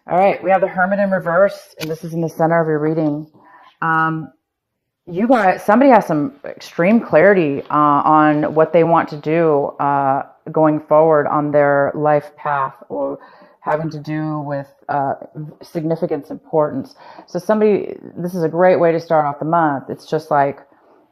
All right, we have the Hermit in reverse, and this is in the center of your reading. You guys, somebody has some extreme clarity on what they want to do going forward on their life path, or having to do with significance, importance. So this is a great way to start off the month. It's just like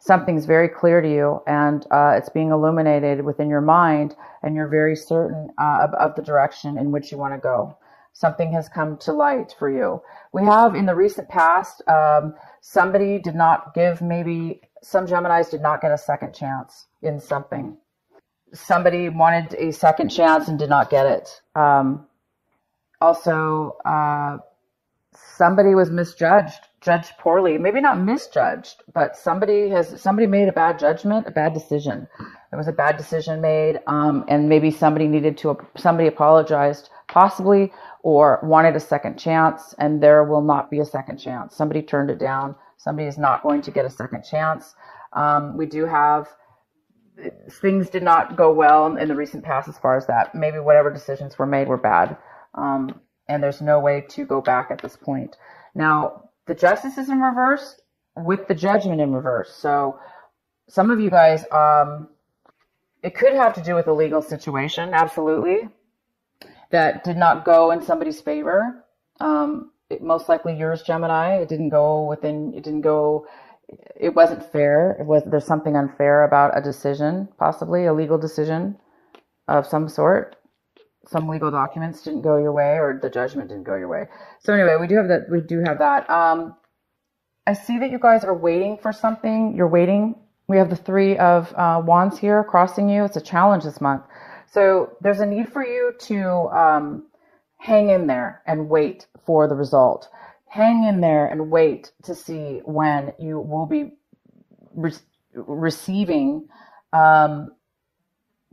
something's very clear to you, and it's being illuminated within your mind, and you're very certain of the direction in which you want to go. Something has come to light for you. We have in the recent past, somebody did not give, maybe some Geminis did not get a second chance in something. Somebody wanted a second chance and did not get it. Also, somebody was judged poorly. Maybe not misjudged, but somebody made a bad judgment, a bad decision. There was a bad decision made, and maybe somebody apologized, possibly, or wanted a second chance, and there will not be a second chance. Somebody turned it down. Somebody is not going to get a second chance. We do have things did not go well in the recent past as far as that. Maybe whatever decisions were made were bad, and there's no way to go back at this point. Now, the Justice is in reverse with the Judgment in reverse. So some of you guys, it could have to do with a legal situation, absolutely, that did not go in somebody's favor. Most likely yours, Gemini. It wasn't fair. There's something unfair about a decision, possibly a legal decision of some sort. Some legal documents didn't go your way, or the judgment didn't go your way. So anyway, we do have that. I see that you guys are waiting for something. You're waiting. We have the Three of Wands here crossing you. It's a challenge this month. So there's a need for you to hang in there and wait for the result. Hang in there and wait to see when you will be receiving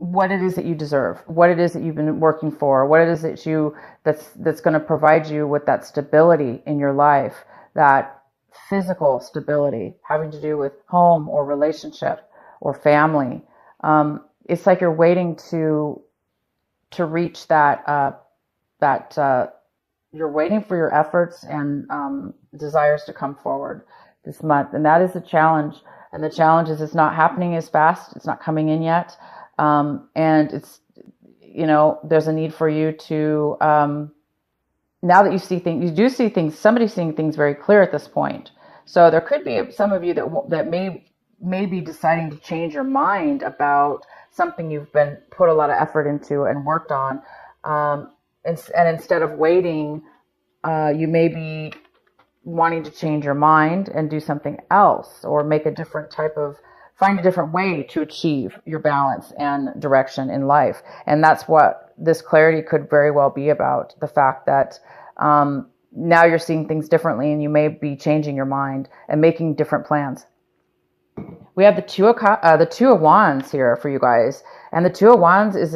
what it is that you deserve, what it is that you've been working for, what it is that's going to provide you with that stability in your life, that physical stability having to do with home or relationship or family. It's like you're waiting to reach that you're waiting for your efforts and desires to come forward this month, and that is the challenge. And the challenge is it's not happening as fast. It's not coming in yet, and it's there's a need for you to now that you do see things. Somebody's seeing things very clear at this point. So there could be some of you that may be deciding to change your mind about something you've been put a lot of effort into and worked on. And instead of waiting, you may be wanting to change your mind and do something else, or find a different way to achieve your balance and direction in life. And that's what this clarity could very well be about. The fact that now you're seeing things differently, and you may be changing your mind and making different plans. We have the Two of Wands here for you guys. And the Two of Wands is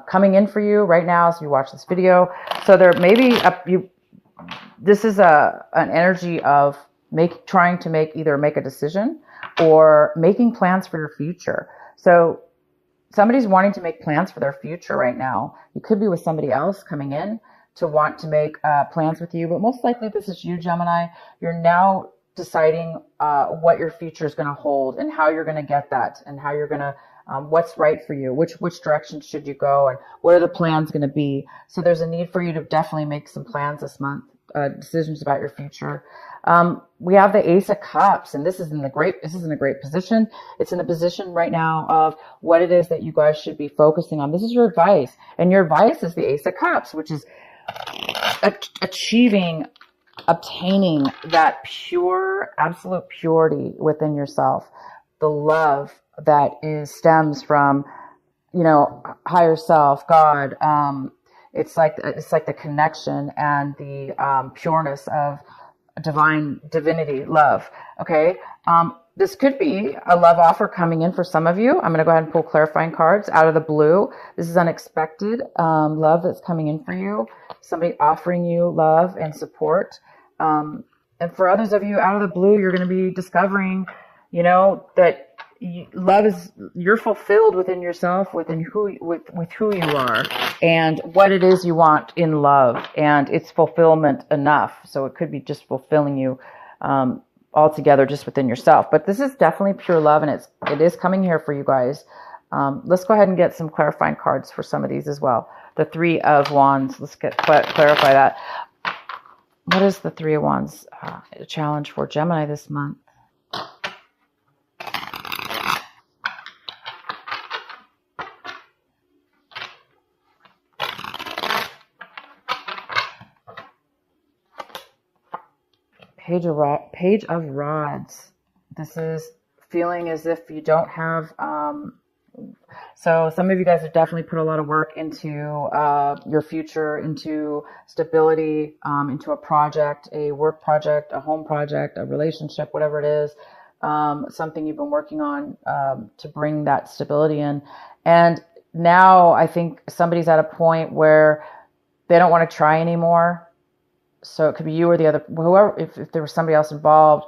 coming in for you right now as you watch this video. So there may be this is an energy of trying to either make a decision or making plans for your future. So somebody's wanting to make plans for their future right now. You could be with somebody else coming in to want to make plans with you, but most likely this is you, Gemini. You're now deciding what your future is going to hold and how you're going to get that, and how you're going to what's right for you, which direction should you go, and what are the plans going to be. So there's a need for you to definitely make some plans this month, decisions about your future. We have the Ace of Cups, and this is in a great position. It's in a position right now of what it is that you guys should be focusing on. This is your advice, and your advice is the Ace of Cups, which is obtaining that pure, absolute purity within yourself, the love that stems from, higher self, God. It's like the connection and the pureness of divinity, love. Okay. This could be a love offer coming in for some of you. I'm going to go ahead and pull clarifying cards out of the blue. This is unexpected love that's coming in for you. Somebody offering you love and support. And for others of you, out of the blue, you're going to be discovering, that love is, you're fulfilled within yourself, within with who you are and what it is you want in love, and it's fulfillment enough. So it could be just fulfilling you altogether just within yourself. But this is definitely pure love, and it is coming here for you guys. Let's go ahead and get some clarifying cards for some of these as well. The Three of Wands. Let's clarify that. What is the Three of Wands challenge for Gemini this month? Page of Rods. This is feeling as if you don't have, so some of you guys have definitely put a lot of work into your future, into stability, into a project, a work project, a home project, a relationship, whatever it is, something you've been working on to bring that stability in. And now I think somebody's at a point where they don't want to try anymore. So it could be you or the other, whoever, if there was somebody else involved,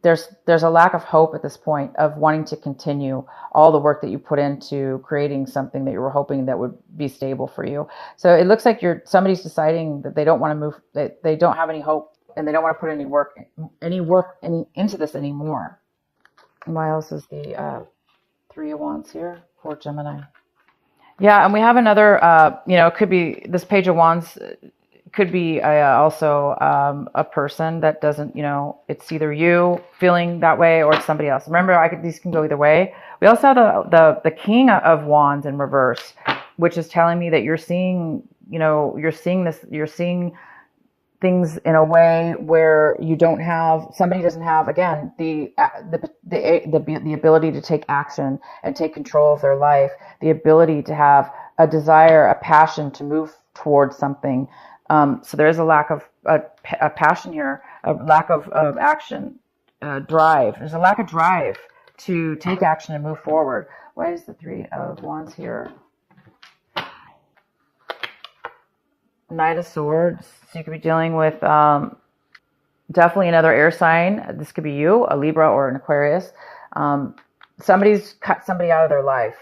there's a lack of hope at this point of wanting to continue all the work that you put into creating something that you were hoping that would be stable for you. So it looks like somebody's deciding that they don't want to move, that they don't have any hope, and they don't want to put any work into this anymore. And why else is the Three of Wands here for Gemini? Yeah, and we have another, it could be this Page of Wands. Could be also a person that doesn't, it's either you feeling that way or it's somebody else. Remember, these can go either way. We also have the King of Wands in reverse, which is telling me that you're seeing things in a way where somebody doesn't have, again, the ability to take action and take control of their life, the ability to have a desire, a passion to move towards something. So there is a lack of a passion here, a lack of action, drive. There's a lack of drive to take action and move forward. Why is the Three of Wands here? Knight of Swords. So you could be dealing with definitely another air sign. This could be you, a Libra or an Aquarius. Somebody's cut somebody out of their life.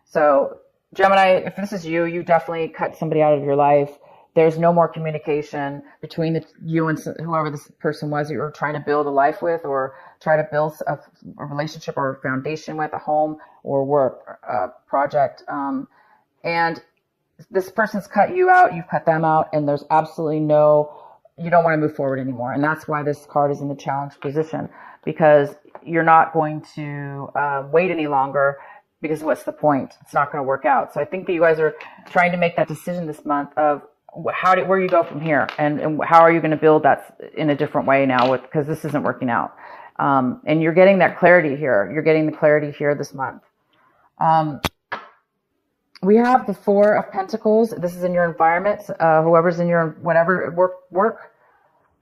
So Gemini, if this is you, you definitely cut somebody out of your life. There's no more communication between you and whoever this person was that you were trying to build a life with, or try to build a relationship or a foundation with, a home or work project. And this person's cut you out, you've cut them out, and there's absolutely you don't want to move forward anymore. And that's why this card is in the challenge position, because you're not going to wait any longer, because what's the point? It's not going to work out. So I think that you guys are trying to make that decision this month of where you go from here, and how are you going to build that in a different way now, because this isn't working out. And you're getting that clarity here. You're getting the clarity here this month. We have the Four of Pentacles. This is in your environment. Whoever's in your whatever work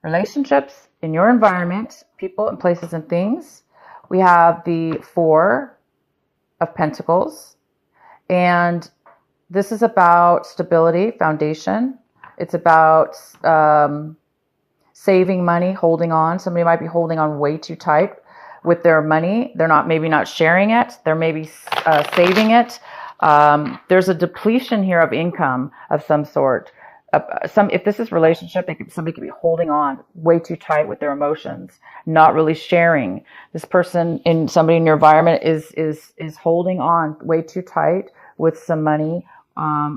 relationships, in your environment, people and places and things. We have the Four of Pentacles, and this is about stability, foundation. It's about saving money, holding on. Somebody might be holding on way too tight with their money. They're maybe not sharing it. They're maybe saving it. There's a depletion here of income of some sort. If this is relationship, somebody could be holding on way too tight with their emotions, not really sharing. This person, somebody in your environment is holding on way too tight with some money.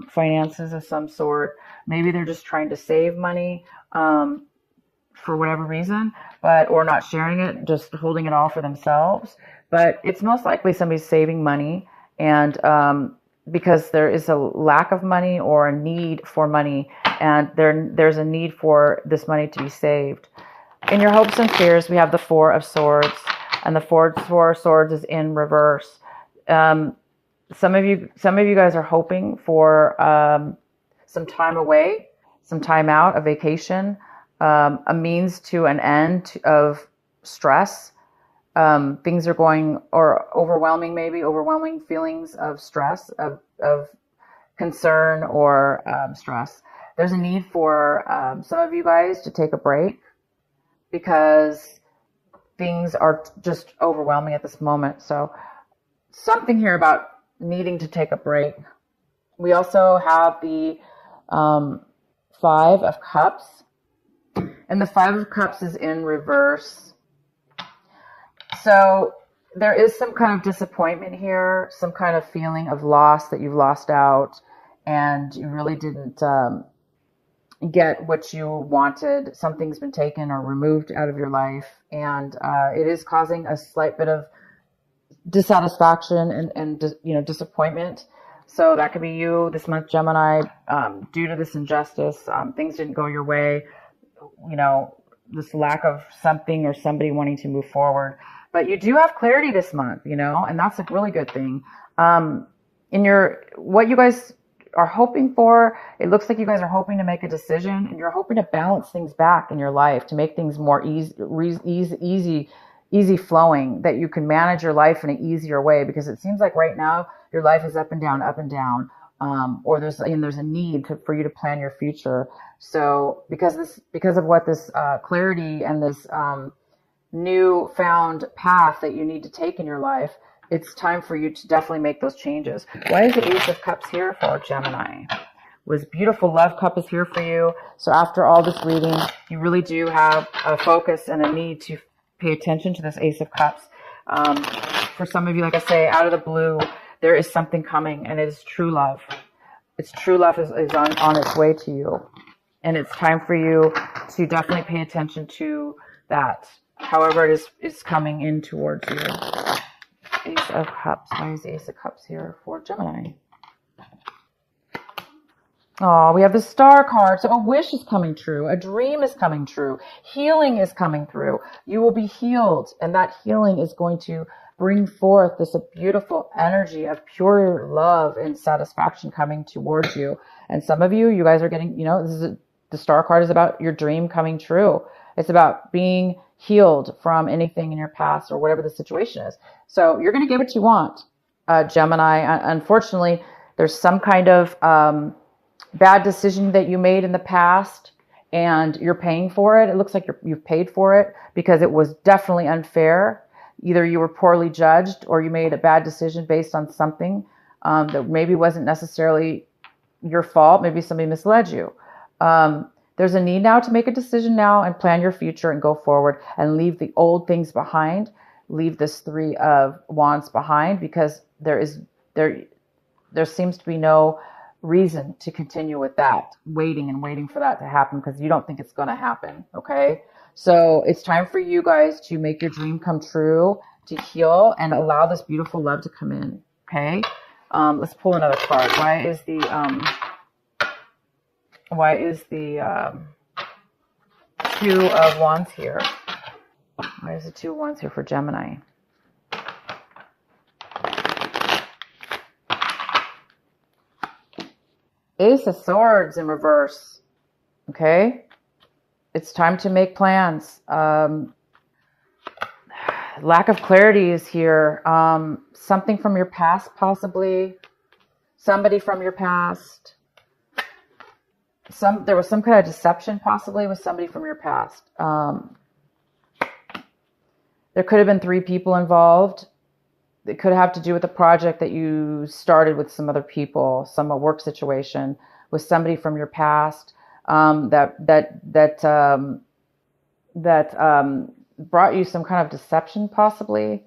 Finances of some sort. Maybe they're just trying to save money for whatever reason, or not sharing it, just holding it all for themselves. But it's most likely somebody's saving money, and because there is a lack of money or a need for money, and there's a need for this money to be saved. In your hopes and fears, we have the Four of Swords, and the Four of Swords is in reverse. Some of you guys are hoping for some time away, some time out, a vacation, a means to an end of stress. Things are going, or overwhelming feelings of stress, of concern or stress. There's a need for some of you guys to take a break, because things are just overwhelming at this moment. So something here about needing to take a break. We also have the Five of Cups, and the Five of Cups is in reverse. So there is some kind of disappointment here, some kind of feeling of loss, that you've lost out and you really didn't get what you wanted. Something's been taken or removed out of your life, and it is causing a slight bit of dissatisfaction and disappointment. So that could be you this month, Gemini, due to this injustice. Things didn't go your way, this lack of something or somebody wanting to move forward. But you do have clarity this month, and that's a really good thing. What you guys are hoping for, it looks like you guys are hoping to make a decision, and you're hoping to balance things back in your life to make things more easy flowing, that you can manage your life in an easier way, because it seems like right now your life is up and down, or there's a need for you to plan your future. So because of what this clarity and this new found path that you need to take in your life, it's time for you to definitely make those changes. Why is the Ace of Cups here for Gemini? Was beautiful love cup is here for you. So after all this reading, you really do have a focus and a need to pay attention to this Ace of Cups. For some of you, like I say, out of the blue, there is something coming, and it is true love. It's true love is on its way to you. And it's time for you to definitely pay attention to that, however it is coming in towards you. Ace of Cups. Why is the Ace of Cups here for Gemini? Oh, we have the Star card. So a wish is coming true. A dream is coming true. Healing is coming through. You will be healed, and that healing is going to bring forth this beautiful energy of pure love and satisfaction coming towards you. And some of you guys are getting, the Star card is about your dream coming true. It's about being healed from anything in your past or whatever the situation is. So you're going to get what you want, Gemini. Unfortunately, there's some kind of bad decision that you made in the past, and you're paying for it. It looks like you've paid for it because it was definitely unfair. Either you were poorly judged, or you made a bad decision based on something that maybe wasn't necessarily your fault. Maybe somebody misled you. There's a need now to make a decision now and plan your future and go forward and leave the old things behind. Leave this Three of Wands behind, because there seems to be no reason to continue with that, waiting for that to happen, because you don't think it's going to happen. Okay. So it's time for you guys to make your dream come true, to heal, and allow this beautiful love to come in. Okay. Let's pull another card. Why is the Two of Wands here? Why is the Two of Wands here for Gemini? Ace of Swords in reverse. Okay. It's time to make plans. Lack of clarity is here. Something from your past, possibly. Somebody from your past. There was some kind of deception, possibly, with somebody from your past. There could have been 3 people involved. It could have to do with a project that you started with some other people, some work situation with somebody from your past that brought you some kind of deception, possibly.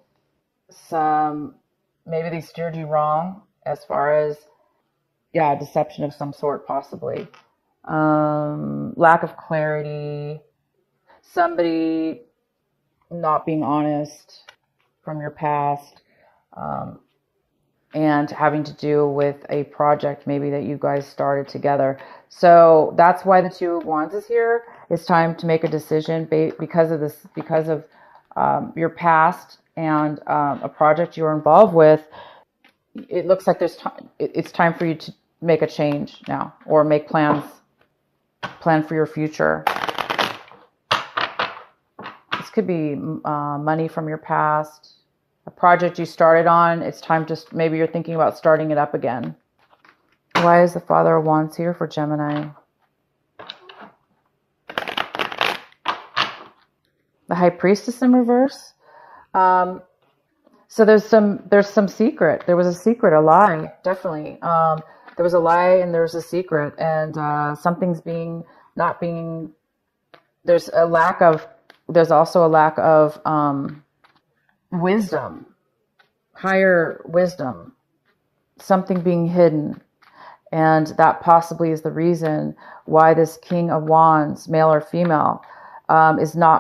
Maybe they steered you wrong as far as, deception of some sort, possibly. Lack of clarity, somebody not being honest from your past, and having to do with a project maybe that you guys started together. So that's why the Two of Wands is here. It's time to make a decision because of your past and a project you're involved with. It looks like it's time for you to make a change now, or make plan for your future. This could be money from your past, a project you started on. It's time to, maybe you're thinking about starting it up again. Why is the Father of Wands here for Gemini? The High Priestess in reverse. So there's some secret. There was a secret, a lie, definitely. There was a lie and there's a secret, and something's not being. There's also a lack of wisdom, higher wisdom, something being hidden. And that possibly is the reason why this King of Wands, male or female, is not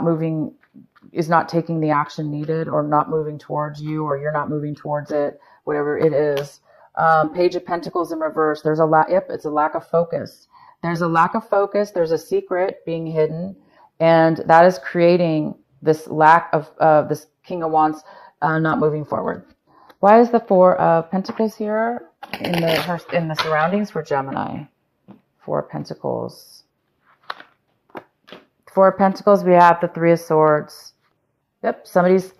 taking the action needed, or not moving towards you, or you're not moving towards it, whatever it is. Page of Pentacles in reverse. There's it's a lack of focus. There's a lack of focus. There's a secret being hidden, and that is creating this lack of this King of Wands not moving forward. Why is the Four of Pentacles here in the surroundings for Gemini? Four of Pentacles. Four of Pentacles. We have the Three of Swords. Yep, somebody's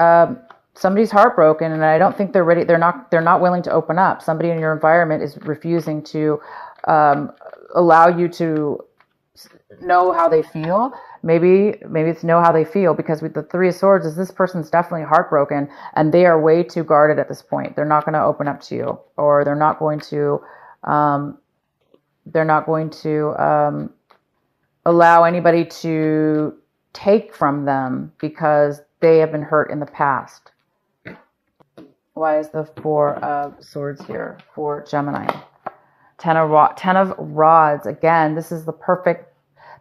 heartbroken, and I don't think they're ready. They're not willing to open up. Somebody in your environment is refusing to allow you to know how they feel. Maybe it's know how they feel, because with the Three of Swords, is this person's definitely heartbroken, and they are way too guarded at this point. They're not going to open up to you, or they're not going to allow anybody to take from them because they have been hurt in the past. Why is the Four of Swords here for Gemini? Ten of Rods. Again, this is the perfect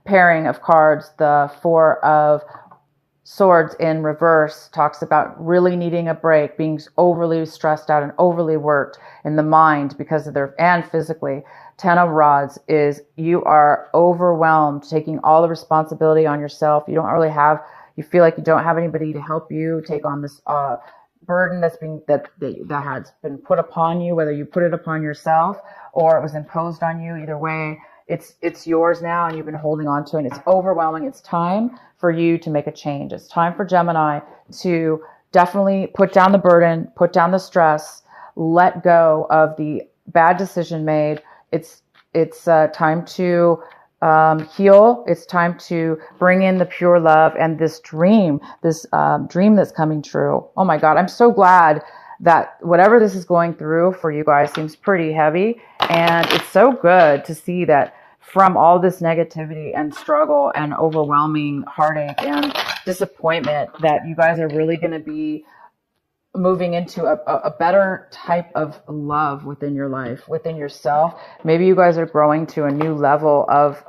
pairing of cards. The Four of Swords in reverse talks about really needing a break, being overly stressed out and overly worked in the mind because of and physically. Ten of Rods is you are overwhelmed, taking all the responsibility on yourself. You feel like you don't have anybody to help you take on this burden that has been put upon you, whether you put it upon yourself or it was imposed on you. Either way, it's yours now, and you've been holding on to it, and it's overwhelming. It's time for you to make a change. It's time for Gemini to definitely put down the burden, put down the stress, let go of the bad decision made. It's time to heal. It's time to bring in the pure love and this dream that's coming true. Oh my God, I'm so glad that whatever this is going through for you guys seems pretty heavy. And it's so good to see that from all this negativity and struggle and overwhelming heartache and disappointment, that you guys are really going to be moving into a better type of love within your life, within yourself. Maybe you guys are growing to a new level of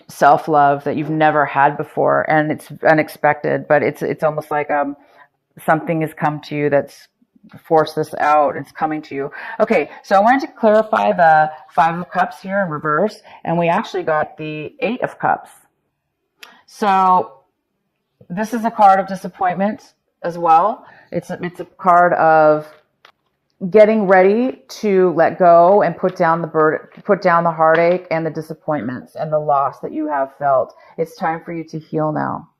self-love that you've never had before, and it's unexpected, but it's almost like something has come to you that's forced this out. It's coming to you. Okay, so I wanted to clarify the Five of Cups here in reverse, and we actually got the Eight of Cups. So this is a card of disappointment as well. It's a card of getting ready to let go and put down the burden, put down the heartache and the disappointments and the loss that you have felt. It's time for you to heal now.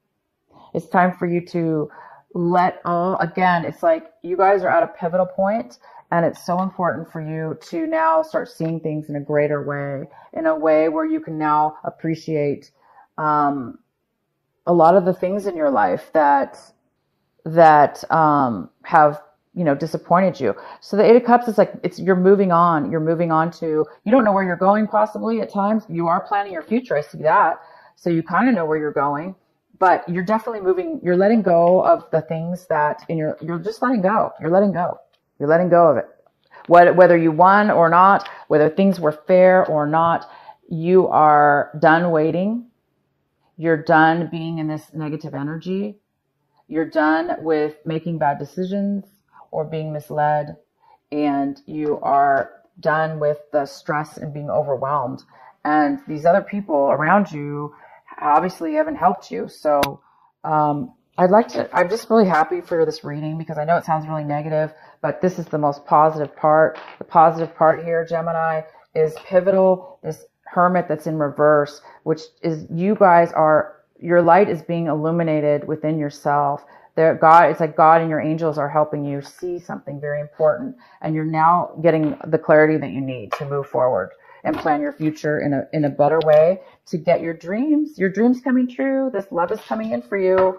It's time for you to again, it's like you guys are at a pivotal point, and it's so important for you to now start seeing things in a greater way, in a way where you can now appreciate a lot of the things in your life that have, disappointed you. So the Eight of Cups is like, you're moving on. You're moving on to, you don't know where you're going possibly at times. You are planning your future. I see that. So you kind of know where you're going, but you're definitely moving. You're letting go of the things that you're just letting go. You're letting go. You're letting go of it. Whether you won or not, whether things were fair or not, you are done waiting. You're done being in this negative energy. You're done with making bad decisions or being misled, and you are done with the stress and being overwhelmed. And these other people around you obviously haven't helped you. So I'm just really happy for this reading, because I know it sounds really negative, but this is the most positive part. The positive part here, Gemini, is pivotal. This Hermit that's in reverse, which is your light is being illuminated within yourself. It's like God and your angels are helping you see something very important, and you're now getting the clarity that you need to move forward and plan your future in a better way to get your dreams coming true. This love is coming in for you.